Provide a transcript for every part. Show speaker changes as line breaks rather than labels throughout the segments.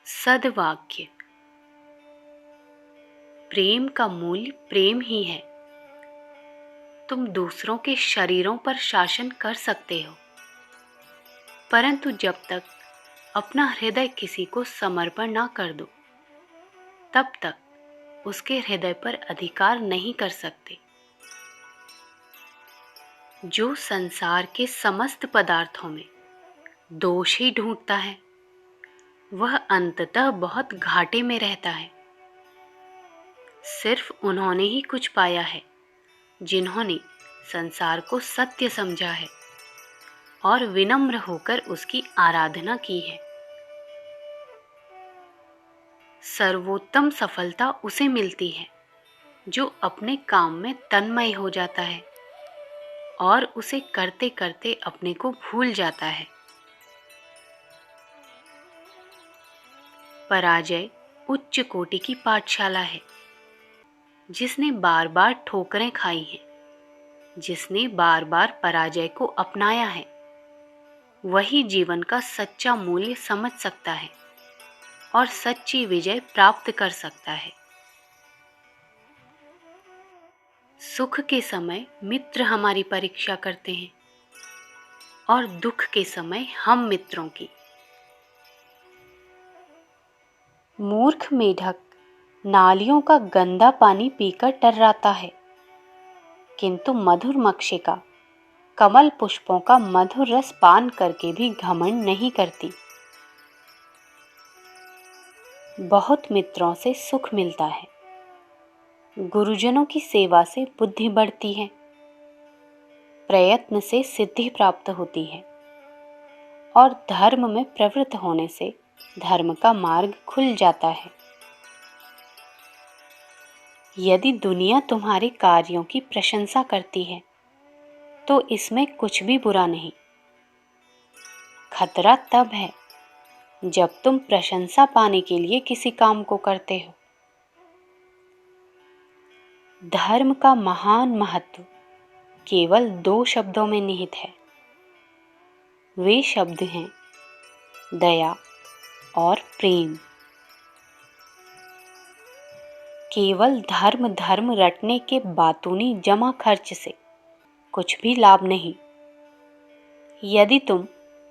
सद्वाक्य। प्रेम का मूल्य प्रेम ही है। तुम दूसरों के शरीरों पर शासन कर सकते हो, परंतु जब तक अपना हृदय किसी को समर्पण ना कर दो, तब तक उसके हृदय पर अधिकार नहीं कर सकते। जो संसार के समस्त पदार्थों में दोष ही ढूंढता है, वह अंततः बहुत घाटे में रहता है। सिर्फ उन्होंने ही कुछ पाया है जिन्होंने संसार को सत्य समझा है और विनम्र होकर उसकी आराधना की है। सर्वोत्तम सफलता उसे मिलती है जो अपने काम में तन्मय हो जाता है और उसे करते करते अपने को भूल जाता है। पराजय उच्च कोटि की पाठशाला है। जिसने बार बार ठोकरें खाई हैं, जिसने बार बार पराजय को अपनाया है, वही जीवन का सच्चा मूल्य समझ सकता है और सच्ची विजय प्राप्त कर सकता है। सुख के समय मित्र हमारी परीक्षा करते हैं और दुख के समय हम मित्रों की। मूर्ख मेढक नालियों का गंदा पानी पीकर टर्राता है, किंतु मधुर मक्षिका कमल पुष्पों का मधुर रस पान करके भी घमंड नहीं करती। बहुत मित्रों से सुख मिलता है, गुरुजनों की सेवा से बुद्धि बढ़ती है, प्रयत्न से सिद्धि प्राप्त होती है और धर्म में प्रवृत्त होने से धर्म का मार्ग खुल जाता है। यदि दुनिया तुम्हारे कार्यों की प्रशंसा करती है तो इसमें कुछ भी बुरा नहीं। खतरा तब है जब तुम प्रशंसा पाने के लिए किसी काम को करते हो। धर्म का महान महत्व केवल 2 शब्दों में निहित है। वे शब्द हैं दया और प्रेम। केवल धर्म धर्म रटने के बातूनी जमा खर्च से कुछ भी लाभ नहीं। यदि तुम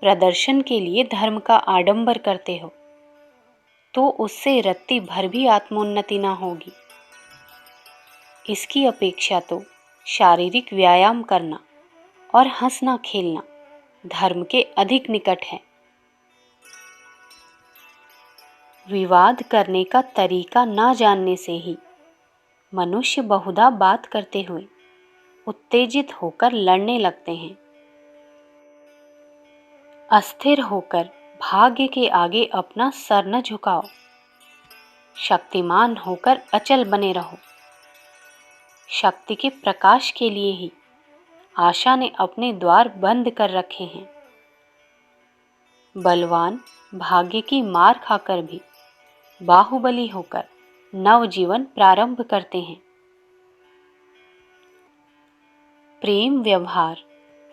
प्रदर्शन के लिए धर्म का आडंबर करते हो तो उससे रत्ती भर भी आत्मोन्नति ना होगी। इसकी अपेक्षा तो शारीरिक व्यायाम करना और हंसना खेलना धर्म के अधिक निकट है। विवाद करने का तरीका ना जानने से ही मनुष्य बहुधा बात करते हुए उत्तेजित होकर लड़ने लगते हैं। अस्थिर होकर भाग्य के आगे अपना सर न झुकाओ। शक्तिमान होकर अचल बने रहो। शक्ति के प्रकाश के लिए ही आशा ने अपने द्वार बंद कर रखे हैं। बलवान भाग्य की मार खाकर भी बाहुबली होकर नवजीवन प्रारंभ करते हैं। प्रेम व्यवहार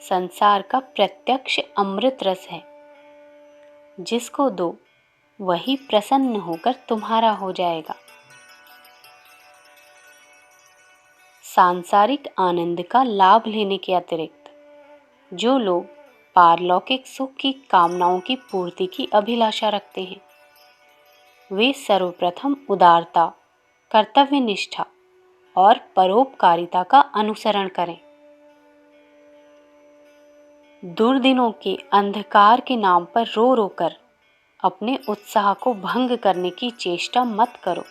संसार का प्रत्यक्ष अमृत रस है। जिसको दो वही प्रसन्न होकर तुम्हारा हो जाएगा। सांसारिक आनंद का लाभ लेने के अतिरिक्त जो लोग पारलौकिक सुख की कामनाओं की पूर्ति की अभिलाषा रखते हैं, वे सर्वप्रथम उदारता, कर्तव्य निष्ठा और परोपकारिता का अनुसरण करें। दुर्दिनों के अंधकार के नाम पर रो रो कर अपने उत्साह को भंग करने की चेष्टा मत करो।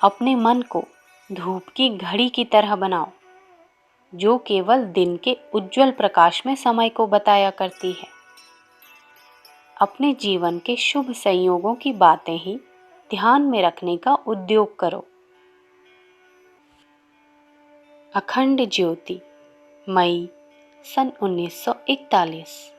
अपने मन को धूप की घड़ी की तरह बनाओ जो केवल दिन के उज्जवल प्रकाश में समय को बताया करती है। अपने जीवन के शुभ संयोगों की बातें ही ध्यान में रखने का उद्योग करो। अखंड ज्योति, मई सन 1941।